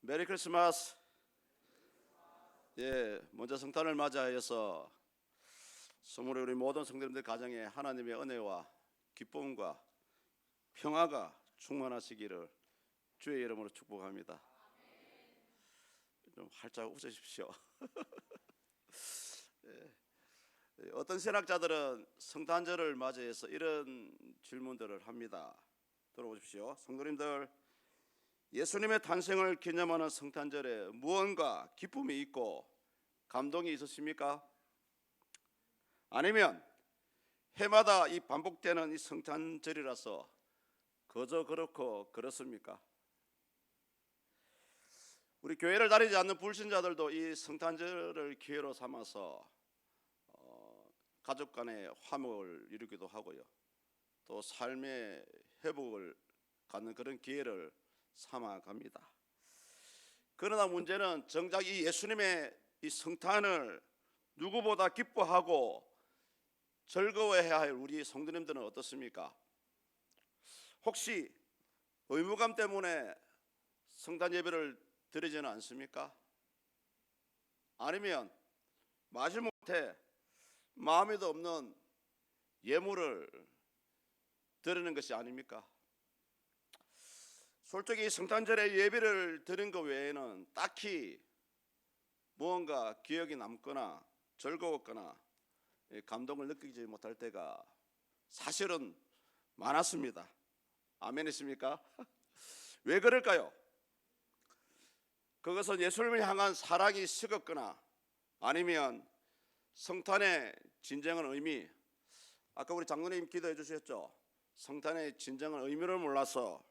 메리 크리스마스. 먼저 성탄을 맞이하여서 선물에 우리 모든 성도님들 가정에 하나님의 은혜와 기쁨과 평화가 충만하시기를 주의 이름으로 축복합니다. 좀 활짝 웃으십시오. 어떤 신학자들은 성탄절을 맞이해서 이런 질문들을 합니다. 들어보십시오. 성도님들, 예수님의 탄생을 기념하는 성탄절에 무언가 기쁨이 있고 감동이 있으십니까? 아니면 해마다 이 반복되는 이 성탄절이라서 그저 그렇고 그렇습니까? 우리 교회를 다니지 않는 불신자들도 이 성탄절을 기회로 삼아서 가족 간의 화목을 이루기도 하고요, 또 삶의 회복을 갖는 그런 기회를 삼아갑니다. 그러나 문제는 정작 이 예수님의 이 성탄을 누구보다 기뻐하고 즐거워해야 할 우리 성도님들은 어떻습니까? 혹시 의무감 때문에 성탄 예배를 드리지는 않습니까? 아니면 마지못해 마음에도 없는 예물을 드리는 것이 아닙니까? 솔직히 성탄절에 예배를 드린 것 외에는 딱히 무언가 기억이 남거나 즐거웠거나 감동을 느끼지 못할 때가 사실은 많았습니다. 아멘이십니까? 왜 그럴까요? 그것은 예수님을 향한 사랑이 식었거나 아니면 성탄의 진정한 의미, 아까 우리 장로님 기도해 주셨죠? 성탄의 진정한 의미를 몰라서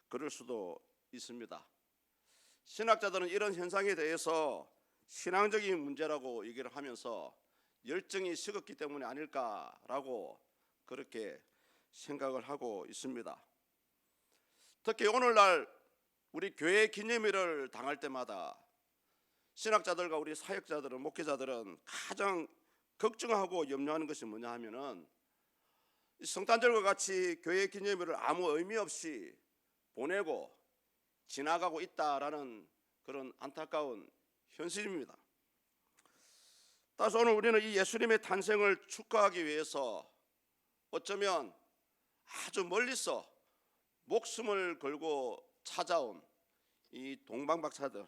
그럴 수도 있습니다. 신학자들은 이런 현상에 대해서 신앙적인 문제라고 얘기를 하면서 열정이 식었기 때문이 아닐까라고 그렇게 생각을 하고 있습니다. 특히 오늘날 우리 교회 기념일을 당할 때마다 신학자들과 우리 사역자들은, 목회자들은 가장 걱정하고 염려하는 것이 뭐냐 하면은 성탄절과 같이 교회 기념일을 아무 의미 없이 보내고 지나가고 있다라는 그런 안타까운 현실입니다. 따라서 오늘 우리는 이 예수님의 탄생을 축하하기 위해서 어쩌면 아주 멀리서 목숨을 걸고 찾아온 이 동방박사들,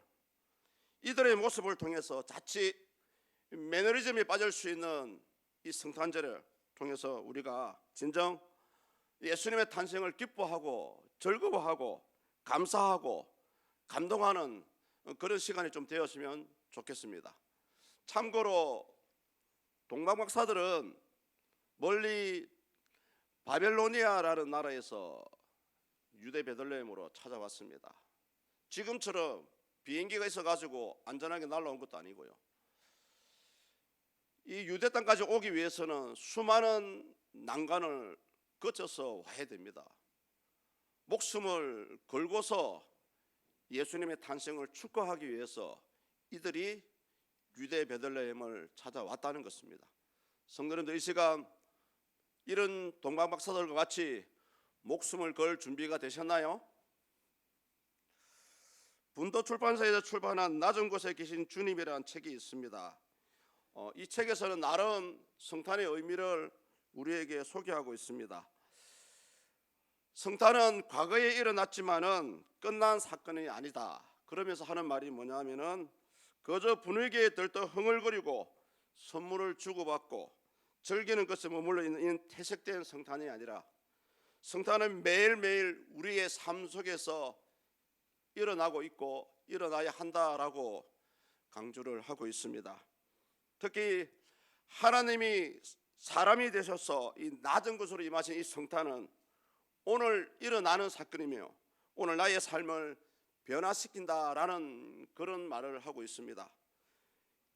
이들의 모습을 통해서 자칫 매너리즘에 빠질 수 있는 이 성탄절을 통해서 우리가 진정 예수님의 탄생을 기뻐하고 즐거워하고 감사하고 감동하는 그런 시간이 좀 되었으면 좋겠습니다. 참고로 동방박사들은 멀리 바벨로니아라는 나라에서 유대 베들레헴으로 찾아왔습니다. 지금처럼 비행기가 있어가지고 안전하게 날아온 것도 아니고요, 이 유대 땅까지 오기 위해서는 수많은 난관을 거쳐서 와야 됩니다. 목숨을 걸고서 예수님의 탄생을 축하하기 위해서 이들이 유대 베들레헴을 찾아왔다는 것입니다. 성도님들, 이 시간 이런 동방박사들과 같이 목숨을 걸 준비가 되셨나요? 분도 출판사에서 출판한 낮은 곳에 계신 주님이라는 책이 있습니다. 이 책에서는 나름 성탄의 의미를 우리에게 소개하고 있습니다. 성탄은 과거에 일어났지만은 끝난 사건이 아니다. 그러면서 하는 말이 뭐냐면은 그저 분위기에 들떠 흥얼거리고 선물을 주고받고 즐기는 것에 머물러 있는 퇴색된 성탄이 아니라 성탄은 매일매일 우리의 삶 속에서 일어나고 있고 일어나야 한다라고 강조를 하고 있습니다. 특히 하나님이 사람이 되셔서 이 낮은 곳으로 임하신 이 성탄은 오늘 일어나는 사건이며 오늘 나의 삶을 변화시킨다라는 그런 말을 하고 있습니다.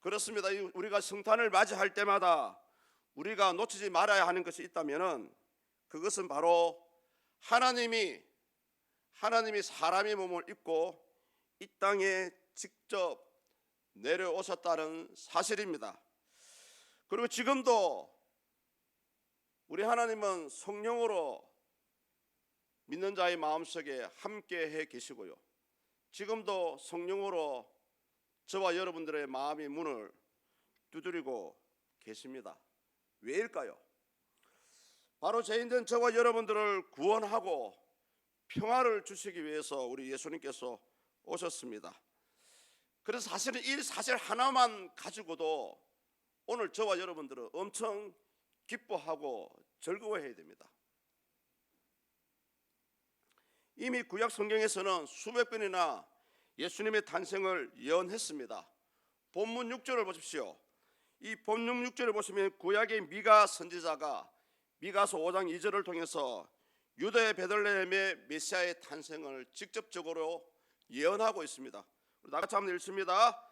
그렇습니다. 우리가 성탄을 맞이할 때마다 우리가 놓치지 말아야 하는 것이 있다면은 그것은 바로 하나님이 사람의 몸을 입고 이 땅에 직접 내려오셨다는 사실입니다. 그리고 지금도 우리 하나님은 성령으로 믿는 자의 마음속에 함께해 계시고요, 지금도 성령으로 저와 여러분들의 마음의 문을 두드리고 계십니다. 왜일까요? 바로 죄인된 저와 여러분들을 구원하고 평화를 주시기 위해서 우리 예수님께서 오셨습니다. 그래서 사실은 이 사실 하나만 가지고도 오늘 저와 여러분들은 엄청 기뻐하고 즐거워해야 됩니다. 이미 구약 성경에서는 수백 번이나 예수님의 탄생을 예언했습니다. 본문 6절을 보십시오. 이 본문 6절을 보시면 구약의 미가 선지자가 미가서 5장 2절을 통해서 유대 베들레헴의 메시아의 탄생을 직접적으로 예언하고 있습니다. 나같이 한번 읽습니다.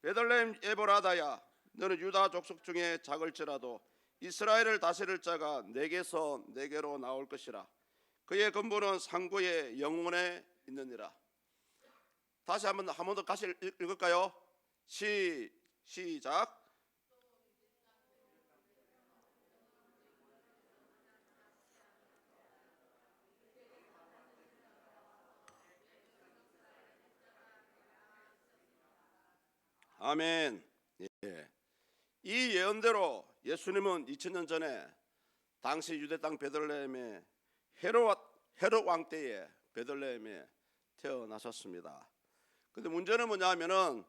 베들레헴 에브라다야, 너는 유다 족속 중에 작을지라도 이스라엘을 다스릴 자가 내게서 내게로 나올 것이라. 그의 근본은 상고의 영혼에 있느니라. 다시 한 번 더 같이 읽을까요? 시작. 아멘. 예. 이 예언대로 예수님은 2000년 전에 당시 유대 땅 베들레헴의 헤롯 왕 때에 베들레헴에 태어나셨습니다. 근데 문제는 뭐냐면은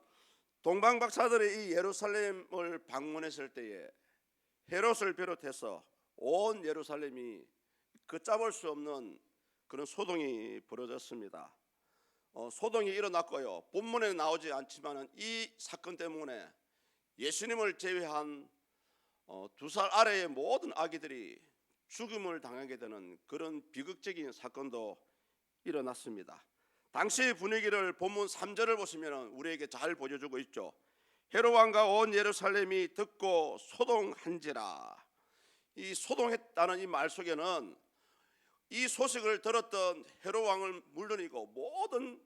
동방 박사들이 이 예루살렘을 방문했을 때에 헤롯을 비롯해서 온 예루살렘이 걷잡을 수 없는 그런 소동이 벌어졌습니다. 소동이 일어났고요. 본문에 나오지 않지만 이 사건 때문에 예수님을 제외한 2살 아래의 모든 아기들이 죽음을 당하게 되는 그런 비극적인 사건도 일어났습니다. 당시 분위기를 본문 3절을 보시면 우리에게 잘 보여주고 있죠. 헤롯 왕과 온 예루살렘이 듣고 소동한지라. 이 소동했다는 이 말 속에는 이 소식을 들었던 헤롯 왕을 물론이고 모든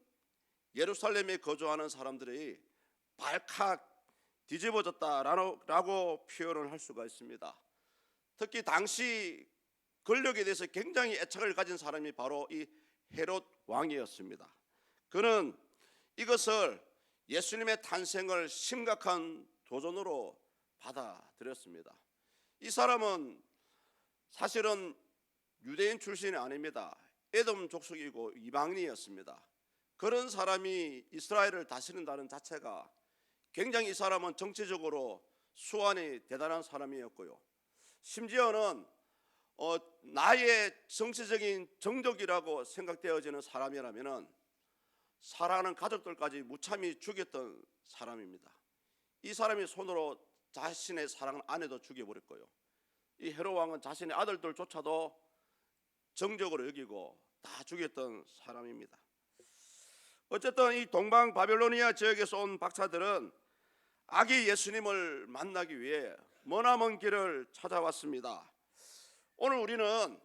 예루살렘에 거주하는 사람들이 발칵 뒤집어졌다라고 표현을 할 수가 있습니다. 특히 당시 권력에 대해서 굉장히 애착을 가진 사람이 바로 이 헤롯 왕이었습니다. 그는 이것을 예수님의 탄생을 심각한 도전으로 받아들였습니다. 이 사람은 사실은 유대인 출신이 아닙니다. 에돔 족속이고 이방인이었습니다. 그런 사람이 이스라엘을 다스린다는 자체가 굉장히 이 사람은 정치적으로 수완이 대단한 사람이었고요. 심지어는 나의 정치적인 정적이라고 생각되어지는 사람이라면 사랑하는 가족들까지 무참히 죽였던 사람입니다. 이 사람이 손으로 자신의 사랑하는 아내도 죽여버렸고요. 이 헤롯 왕은 자신의 아들들조차도 정적으로 여기고 다 죽였던 사람입니다. 어쨌든 이 동방 바벨로니아 지역에서 온 박사들은 아기 예수님을 만나기 위해 머나먼 길을 찾아왔습니다. 오늘 우리는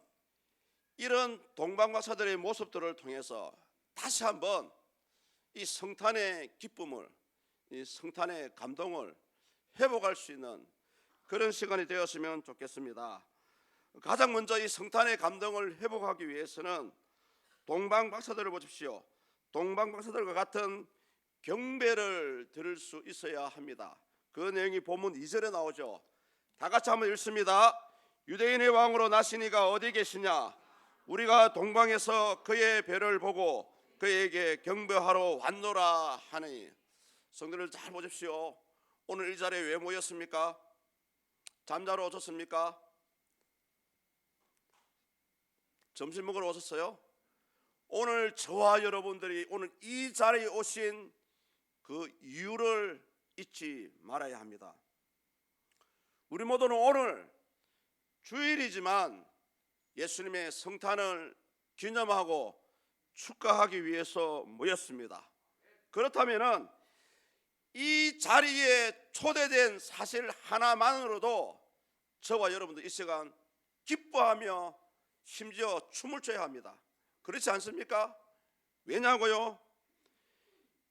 이런 동방 박사들의 모습들을 통해서 다시 한번 이 성탄의 기쁨을, 이 성탄의 감동을 회복할 수 있는 그런 시간이 되었으면 좋겠습니다. 가장 먼저 이 성탄의 감동을 회복하기 위해서는 동방 박사들을 보십시오. 동방 박사들과 같은 경배를 들을 수 있어야 합니다. 그 내용이 본문 2절에 나오죠. 다 같이 한번 읽습니다. 유대인의 왕으로 나신 이가 어디 계시냐? 우리가 동방에서 그의 배를 보고 그에게 경배하러 왔노라 하니. 성도들 잘 보십시오. 오늘 이 자리에 왜 모였습니까? 잠자러 오셨습니까? 점심 먹으러 오셨어요? 오늘 저와 여러분들이 오늘 이 자리에 오신 그 이유를 잊지 말아야 합니다. 우리 모두는 오늘 주일이지만 예수님의 성탄을 기념하고 축하하기 위해서 모였습니다. 그렇다면 이 자리에 초대된 사실 하나만으로도 저와 여러분들 이 시간 기뻐하며 심지어 춤을 춰야 합니다. 그렇지 않습니까? 왜냐고요?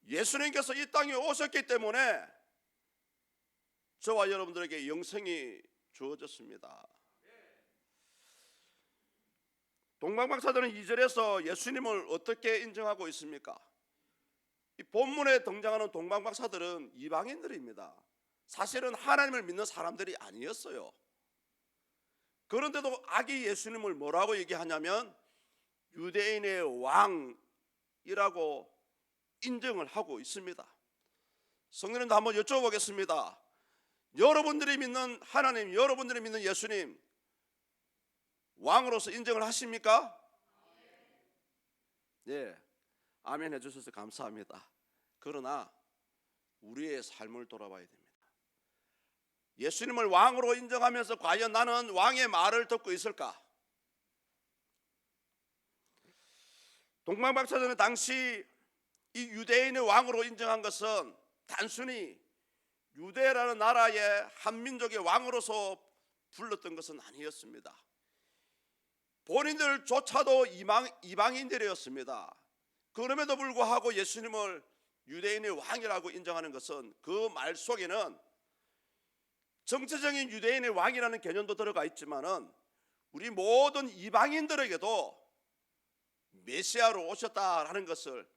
예수님께서 이 땅에 오셨기 때문에 저와 여러분들에게 영생이 주어졌습니다. 동방 박사들은 2절에서 예수님을 어떻게 인정하고 있습니까? 이 본문에 등장하는 동방박사들은 이방인들입니다. 사실은 하나님을 믿는 사람들이 아니었어요. 그런데도 아기 예수님을 뭐라고 얘기하냐면 유대인의 왕이라고 인정을 하고 있습니다. 성도님도 한번 여쭤보겠습니다. 여러분들이 믿는 하나님, 여러분들이 믿는 예수님 왕으로서 인정을 하십니까? 네, 아멘 해주셔서 감사합니다. 그러나 우리의 삶을 돌아봐야 됩니다. 예수님을 왕으로 인정하면서 과연 나는 왕의 말을 듣고 있을까? 동방박사들은 당시 이 유대인의 왕으로 인정한 것은 단순히 유대라는 나라의 한 민족의 왕으로서 불렀던 것은 아니었습니다. 본인들조차도 이방인들이었습니다. 그럼에도 불구하고 예수님을 유대인의 왕이라고 인정하는 것은 그 말 속에는 정체적인 유대인의 왕이라는 개념도 들어가 있지만은 우리 모든 이방인들에게도 메시아로 오셨다라는 것을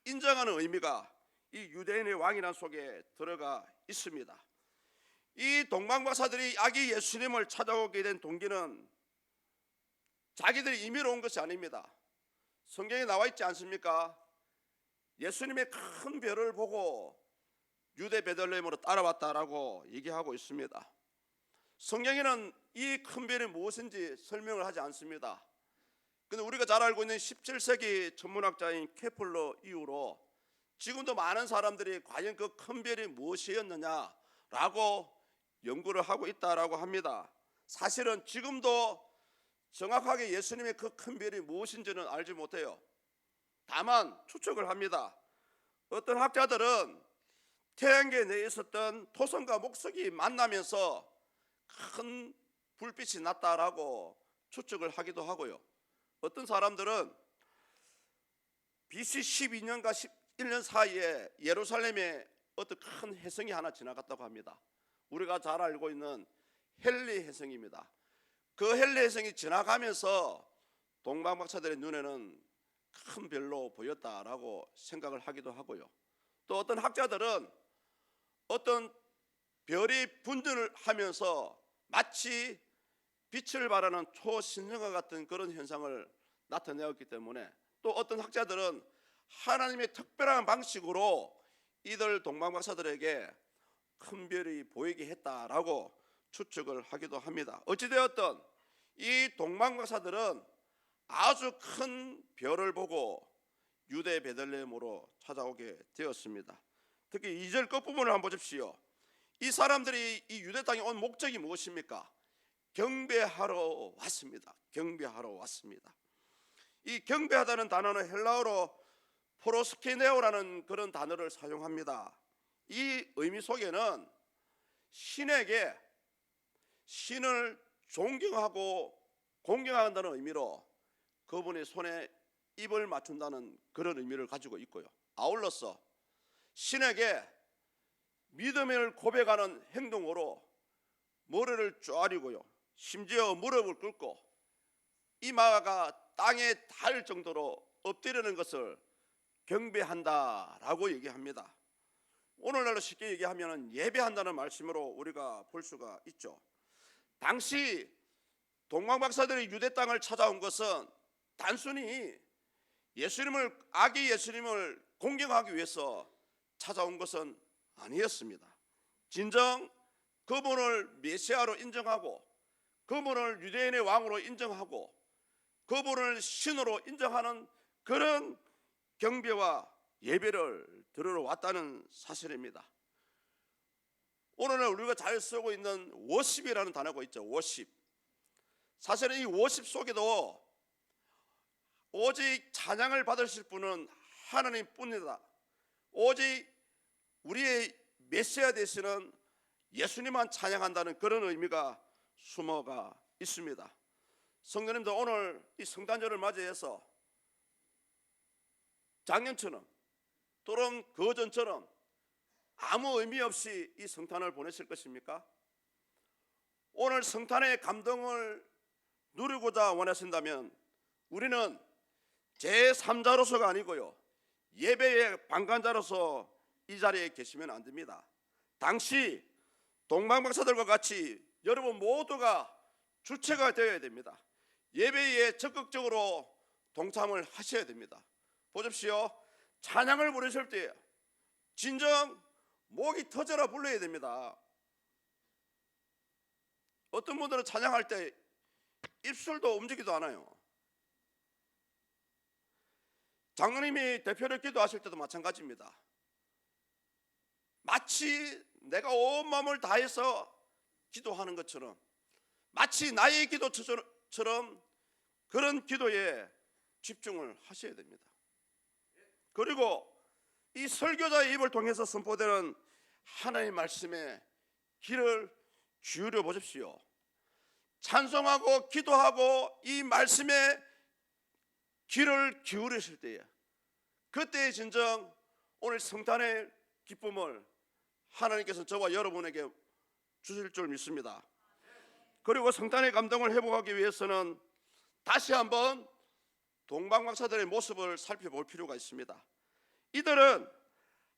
인정하는 의미가 이 유대인의 왕이라는 속에 들어가 있습니다. 이 동방박사들이 아기 예수님을 찾아오게 된 동기는 자기들이 임의로 온 것이 아닙니다. 성경에 나와 있지 않습니까? 예수님의 큰 별을 보고 유대 베들레헴으로 따라왔다라고 얘기하고 있습니다. 성경에는 이 큰 별이 무엇인지 설명을 하지 않습니다. 그런데 우리가 잘 알고 있는 17세기 천문학자인 케플러 이후로 지금도 많은 사람들이 과연 그 큰 별이 무엇이었느냐라고 연구를 하고 있다라고 합니다. 사실은 지금도 정확하게 예수님의 그 큰 별이 무엇인지는 알지 못해요. 다만 추측을 합니다. 어떤 학자들은 태양계 내에 있었던 토성과 목성이 만나면서 큰 불빛이 났다라고 추측을 하기도 하고요. 어떤 사람들은 BC 12년과 11년 사이에 예루살렘에 어떤 큰 혜성이 하나 지나갔다고 합니다. 우리가 잘 알고 있는 헨리 혜성입니다. 그 헨리 혜성이 지나가면서 동방박사들의 눈에는 큰 별로 보였다라고 생각을 하기도 하고요. 또 어떤 학자들은 어떤 별이 분전을 하면서 마치 빛을 발하는 초신성과 같은 그런 현상을 나타내었기 때문에, 또 어떤 학자들은 하나님의 특별한 방식으로 이들 동방박사들에게 큰 별이 보이게 했다라고 추측을 하기도 합니다. 어찌되었든 이 동방박사들은 아주 큰 별을 보고 유대 베들레헴으로 찾아오게 되었습니다. 특히 2절 끝부분을 한번 보십시오. 이 사람들이 이 유대 땅에 온 목적이 무엇입니까? 경배하러 왔습니다. 경배하러 왔습니다. 이 경배하다는 단어는 헬라어로 프로스케네오라는 그런 단어를 사용합니다. 이 의미 속에는 신에게 신을 존경하고 공경한다는 의미로 그분의 손에 입을 맞춘다는 그런 의미를 가지고 있고요. 아울러서 신에게 믿음을 고백하는 행동으로 머리를 쪼아리고요, 심지어 무릎을 꿇고 이마가 땅에 닿을 정도로 엎드리는 것을 경배한다라고 얘기합니다. 오늘날로 쉽게 얘기하면 예배한다는 말씀으로 우리가 볼 수가 있죠. 당시 동방박사들이 유대 땅을 찾아온 것은 단순히 아기 예수님을 공경하기 위해서 찾아온 것은 아니었습니다. 진정 그분을 메시아로 인정하고 그분을 유대인의 왕으로 인정하고 그분을 신으로 인정하는 그런 경배와 예배를 드리러 왔다는 사실입니다. 오늘날 우리가 잘 쓰고 있는 워십이라는 단어가 있죠. 워십. 사실은 이 워십 속에도 오직 찬양을 받으실 분은 하나님뿐이다. 오직 우리의 메시아 되시는 예수님만 찬양한다는 그런 의미가 숨어가 있습니다. 성도님도 오늘 이 성탄절을 맞이해서 작년처럼 또는 그 전처럼 아무 의미 없이 이 성탄을 보내실 것입니까? 오늘 성탄의 감동을 누리고자 원하신다면 우리는 제3자로서가 아니고요, 예배의 방관자로서 이 자리에 계시면 안 됩니다. 당시 동방박사들과 같이 여러분 모두가 주체가 되어야 됩니다. 예배에 적극적으로 동참을 하셔야 됩니다. 보십시오. 찬양을 부르실 때 진정 목이 터져라 불러야 됩니다. 어떤 분들은 찬양할 때 입술도 움직이지도 않아요. 장로님이 대표로 기도하실 때도 마찬가지입니다. 마치 내가 온 마음을 다해서 기도하는 것처럼, 마치 나의 기도처럼 그런 기도에 집중을 하셔야 됩니다. 그리고 이 설교자의 입을 통해서 선포되는 하나님의 말씀에 귀를 기울여 보십시오. 찬송하고 기도하고 이 말씀에 귀를 기울이실 때에, 그때에 진정 오늘 성탄의 기쁨을 하나님께서 저와 여러분에게 주실 줄 믿습니다. 그리고 성탄의 감동을 회복하기 위해서는 다시 한번 동방박사들의 모습을 살펴볼 필요가 있습니다. 이들은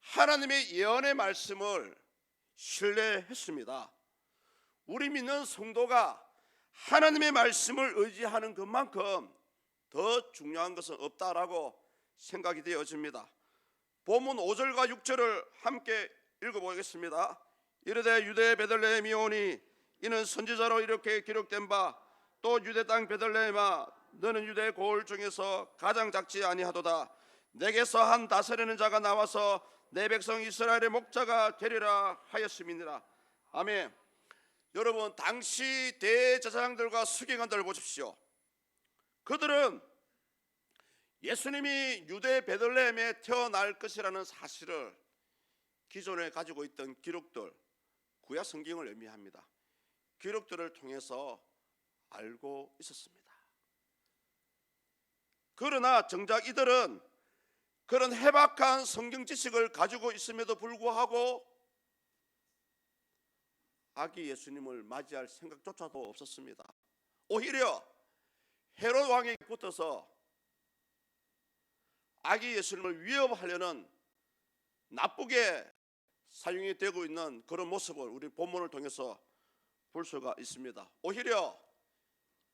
하나님의 예언의 말씀을 신뢰했습니다. 우리 믿는 성도가 하나님의 말씀을 의지하는 것만큼 더 중요한 것은 없다라고 생각이 되어집니다. 본문 5절과 6절을 함께 읽어보겠습니다. 이르되 유대 베들레헴이오니 이는 선지자로 이렇게 기록된 바, 또 유대 땅 베들레헴아 너는 유대 고을 중에서 가장 작지 아니하도다. 내게서 한 다스리는 자가 나와서 내 백성 이스라엘의 목자가 되리라 하였음이니라. 아멘. 여러분, 당시 대제사장들과 서기관들을 보십시오. 그들은 예수님이 유대 베들레헴에 태어날 것이라는 사실을 기존에 가지고 있던 기록들, 구약 성경을 의미합니다. 기록들을 통해서 알고 있었습니다. 그러나 정작 이들은 그런 해박한 성경 지식을 가지고 있음에도 불구하고 아기 예수님을 맞이할 생각조차도 없었습니다. 오히려 헤롯 왕에게 붙어서 아기 예수님을 위협하려는 나쁘게 사용이 되고 있는 그런 모습을 우리 본문을 통해서 볼 수가 있습니다. 오히려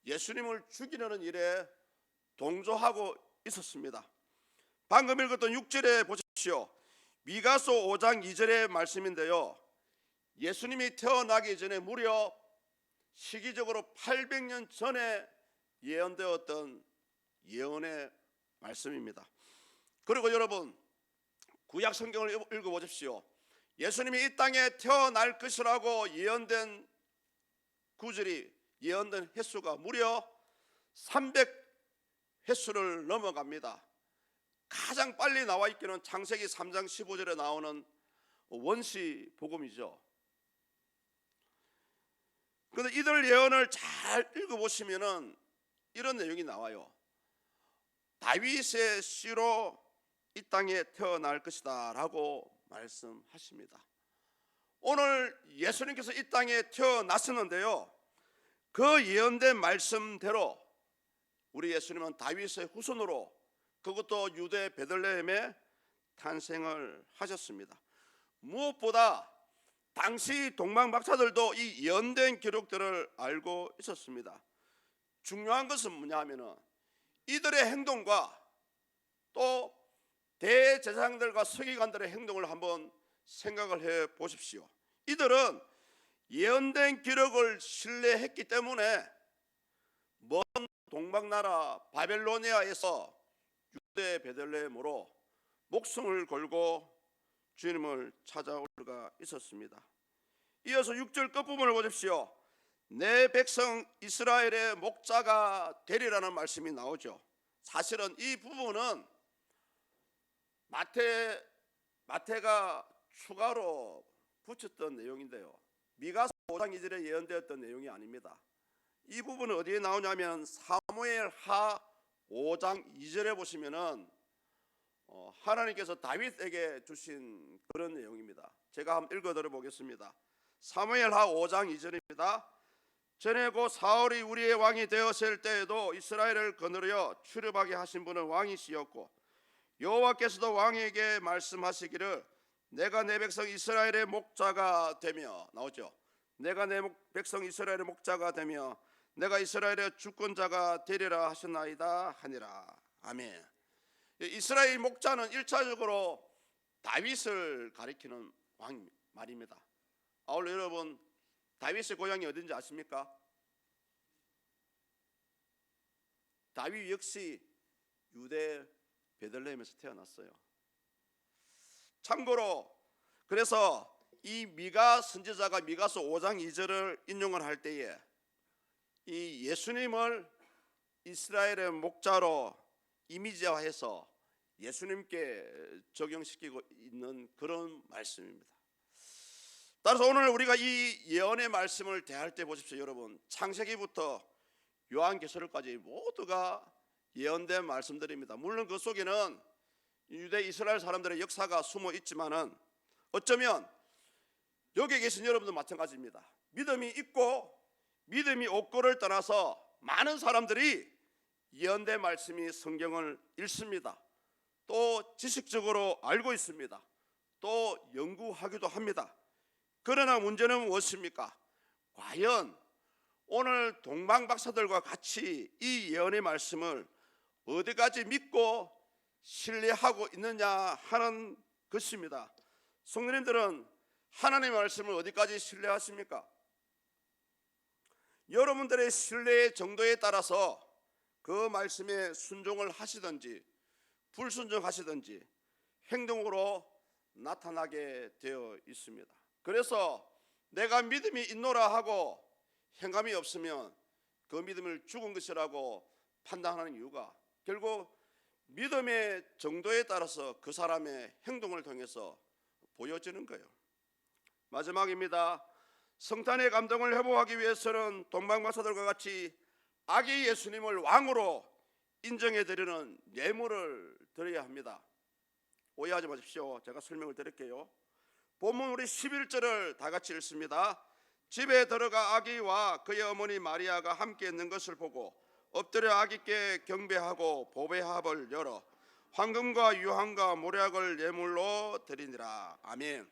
예수님을 죽이려는 일에 동조하고 있었습니다. 방금 읽었던 6절에 보십시오. 미가서 5장 2절의 말씀인데요, 예수님이 태어나기 전에 무려 시기적으로 800년 전에 예언되었던 예언의 말씀입니다. 그리고 여러분, 구약 성경을 읽어보십시오. 예수님이 이 땅에 태어날 것이라고 예언된 구절이, 예언된 횟수가 무려 300횟수를 넘어갑니다. 가장 빨리 나와 있기는 창세기 3장 15절에 나오는 원시 복음이죠. 그런데 이들 예언을 잘 읽어보시면은 이런 내용이 나와요. 다윗의 씨로 이 땅에 태어날 것이다 라고 말씀하십니다. 오늘 예수님께서 이 땅에 태어났었는데요, 그 예언된 말씀대로 우리 예수님은 다윗의 후손으로, 그것도 유대 베들레헴에 탄생을 하셨습니다. 무엇보다 당시 동방박사들도 이 예언된 기록들을 알고 있었습니다. 중요한 것은 뭐냐면은 이들의 행동과 또 대제사장들과 서기관들의 행동을 한번 생각을 해 보십시오. 이들은 예언된 기록을 신뢰했기 때문에 먼 동방나라 바벨로니아에서 유대 베들레헴으로 목숨을 걸고 주님을 찾아올 수가 있었습니다. 이어서 6절 끝부분을 보십시오. 내 백성 이스라엘의 목자가 되리라는 말씀이 나오죠. 사실은 이 부분은 마태가 추가로 붙였던 내용인데요, 미가서 5장 2절에 예언되었던 내용이 아닙니다. 이 부분은 어디에 나오냐면 사무엘하 5장 2절에 보시면은 하나님께서 다윗에게 주신 그런 내용입니다. 제가 한번 읽어드려 보겠습니다. 사무엘하 5장 2절입니다. 전에 고 사울이 우리의 왕이 되었을 때에도 이스라엘을 거느려 출입하게 하신 분은 왕이시였고 여호와께서도 왕에게 말씀하시기를 내가 내 백성 이스라엘의 목자가 되며, 나오죠. 내가 내 백성 이스라엘의 목자가 되며 내가 이스라엘의 주권자가 되리라 하셨나이다 하니라. 아멘. 이스라엘 목자는 1차적으로 다윗을 가리키는 왕 말입니다. 아울러 여러분, 다윗의 고향이 어딘지 아십니까? 다윗 역시 유대 베들레헴에서 태어났어요. 참고로 그래서 이 미가 선지자가 미가서 5장 2절을 인용을 할 때에 이 예수님을 이스라엘의 목자로 이미지화해서 예수님께 적용시키고 있는 그런 말씀입니다. 따라서 오늘 우리가 이 예언의 말씀을 대할 때 보십시오. 여러분, 창세기부터 요한계시록까지 모두가 예언된 말씀들입니다. 물론 그 속에는 유대 이스라엘 사람들의 역사가 숨어 있지만은 어쩌면 여기에 계신 여러분도 마찬가지입니다. 믿음이 있고 믿음이 없고를 떠나서 많은 사람들이 예언된 말씀이 성경을 읽습니다. 또 지식적으로 알고 있습니다. 또 연구하기도 합니다. 그러나 문제는 무엇입니까? 과연 오늘 동방박사들과 같이 이 예언의 말씀을 어디까지 믿고 신뢰하고 있느냐 하는 것입니다. 성도님들은 하나님의 말씀을 어디까지 신뢰하십니까? 여러분들의 신뢰의 정도에 따라서 그 말씀에 순종을 하시든지 불순종하시든지 행동으로 나타나게 되어 있습니다. 그래서 내가 믿음이 있노라 하고 행함이 없으면 그 믿음을 죽은 것이라고 판단하는 이유가 결국 믿음의 정도에 따라서 그 사람의 행동을 통해서 보여지는 거예요. 마지막입니다. 성탄의 감동을 회복하기 위해서는 동방박사들과 같이 아기 예수님을 왕으로 인정해드리는 예물을 드려야 합니다. 오해하지 마십시오. 제가 설명을 드릴게요. 본문 우리 11절을 다 같이 읽습니다. 집에 들어가 아기와 그의 어머니 마리아가 함께 있는 것을 보고 엎드려 아기께 경배하고 보배합을 열어 황금과 유황과 모략을 예물로 드리니라. 아멘.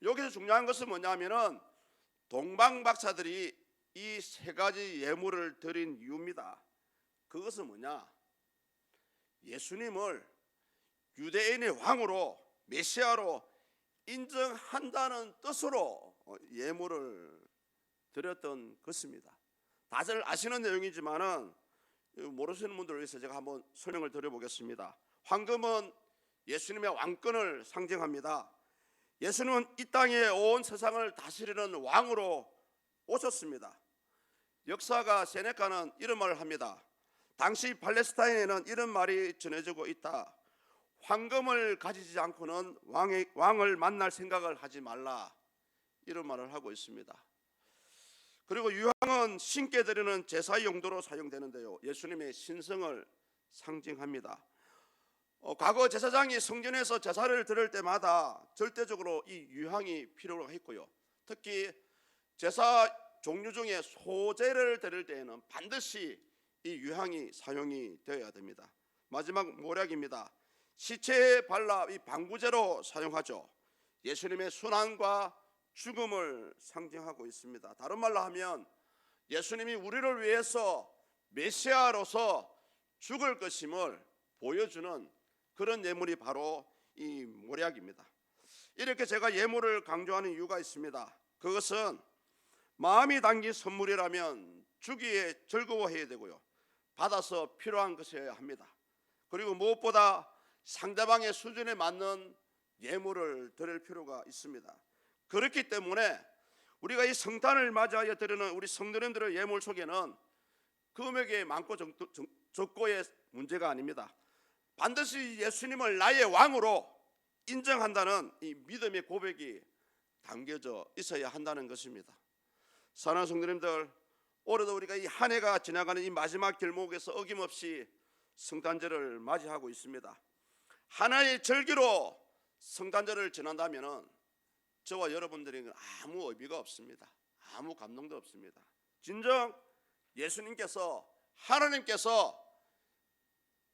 여기서 중요한 것은 뭐냐면은 동방박사들이 이 세 가지 예물을 드린 이유입니다. 그것은 뭐냐? 예수님을 유대인의 왕으로 메시아로 인정한다는 뜻으로 예물을 드렸던 것입니다. 다들 아시는 내용이지만은 모르시는 분들을 위해서 제가 한번 설명을 드려보겠습니다. 황금은 예수님의 왕권을 상징합니다. 예수님은 이 땅에 온 세상을 다스리는 왕으로 오셨습니다. 역사가 세네카는 이런 말을 합니다. 당시 팔레스타인에는 이런 말이 전해지고 있다. 황금을 가지지 않고는 왕을 만날 생각을 하지 말라. 이런 말을 하고 있습니다. 그리고 유황은 신께 드리는 제사 용도로 사용되는데요, 예수님의 신성을 상징합니다. 과거 제사장이 성전에서 제사를 드릴 때마다 절대적으로 이 유황이 필요로 했고요, 특히 제사 종류 중에 소제를 드릴 때에는 반드시 이 유황이 사용이 되어야 됩니다. 마지막 모략입니다. 시체에 발라 이 방부제로 사용하죠. 예수님의 순환과 죽음을 상징하고 있습니다. 다른 말로 하면 예수님이 우리를 위해서 메시아로서 죽을 것임을 보여주는 그런 예물이 바로 이 모략입니다. 이렇게 제가 예물을 강조하는 이유가 있습니다. 그것은 마음이 담긴 선물이라면 주기에 즐거워해야 되고요, 받아서 필요한 것이어야 합니다. 그리고 무엇보다 상대방의 수준에 맞는 예물을 드릴 필요가 있습니다. 그렇기 때문에 우리가 이 성탄을 맞이하여 드리는 우리 성도님들의 예물 속에는 금액이 많고 적고의 문제가 아닙니다. 반드시 예수님을 나의 왕으로 인정한다는 이 믿음의 고백이 담겨져 있어야 한다는 것입니다. 사랑하는 성도님들, 올해도 우리가 이 한 해가 지나가는 이 마지막 길목에서 어김없이 성탄절을 맞이하고 있습니다. 하나의 절기로 성탄절을 지난다면 저와 여러분들에게는 아무 의미가 없습니다. 아무 감동도 없습니다. 진정 예수님께서, 하나님께서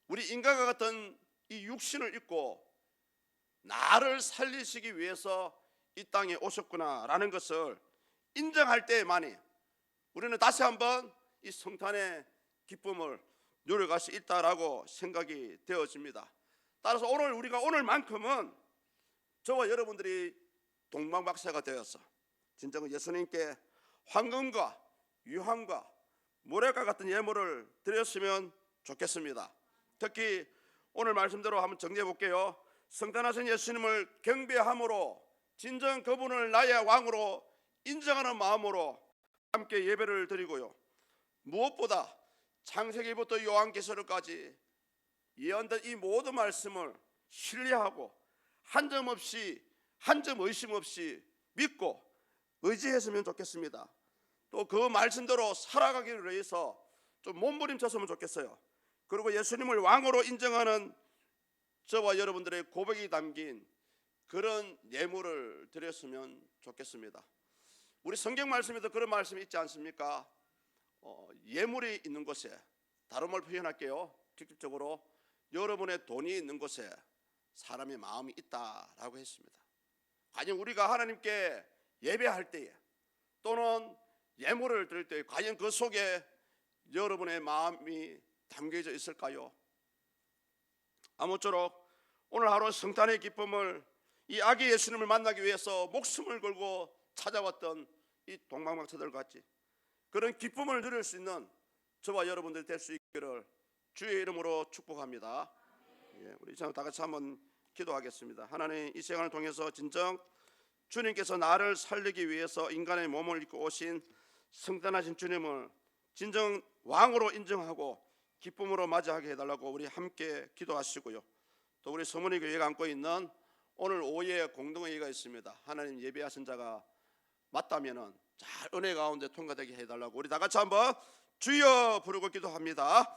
우리 인간과 같은 이 이 육신을 입고 나를 살리시기 위해서 이 땅에 오셨구나라는 것을 인정할 때만이 우리는 다시 한번 이 성탄의 기쁨을 누려갈 수 있다라고 생각이 되어집니다. 따라서 우리가 오늘만큼은 저와 여러분들이 동방박사가 되어서 진정 예수님께 황금과 유황과 모래과 같은 예물을 드렸으면 좋겠습니다. 특히 오늘 말씀대로 한번 정리해 볼게요. 성탄하신 예수님을 경배함으로 진정 그분을 나의 왕으로 인정하는 마음으로 함께 예배를 드리고요. 무엇보다 창세기부터 요한계시록까지 예언된 이 모든 말씀을 신뢰하고 한 점 의심 없이 믿고 의지했으면 좋겠습니다. 또 그 말씀대로 살아가기를 위해서 좀 몸부림쳤으면 좋겠어요. 그리고 예수님을 왕으로 인정하는 저와 여러분들의 고백이 담긴 그런 예물을 드렸으면 좋겠습니다. 우리 성경 말씀에도 그런 말씀이 있지 않습니까? 예물이 있는 곳에, 다른 말 표현할게요. 직접적으로 여러분의 돈이 있는 곳에 사람의 마음이 있다라고 했습니다. 과연 우리가 하나님께 예배할 때에 또는 예물을 드릴 때 과연 그 속에 여러분의 마음이 담겨져 있을까요? 아무쪼록 오늘 하루 성탄의 기쁨을 이 아기 예수님을 만나기 위해서 목숨을 걸고 찾아왔던 이 동방박사들 같이 그런 기쁨을 누릴 수 있는 저와 여러분들 될 수 있기를 주의 이름으로 축복합니다. 우리 다 같이 한번 기도하겠습니다. 하나님, 이 시간을 통해서 진정 주님께서 나를 살리기 위해서 인간의 몸을 입고 오신 성탄하신 주님을 진정 왕으로 인정하고 기쁨으로 맞이하게 해달라고 우리 함께 기도하시고요. 또 우리 서문의 교회가 안고 있는 오늘 오후에 공동회의가 있습니다. 하나님 예배하신 자가 맞다면은 잘 은혜 가운데 통과되게 해달라고 우리 다 같이 한번 주여 부르고 기도합니다.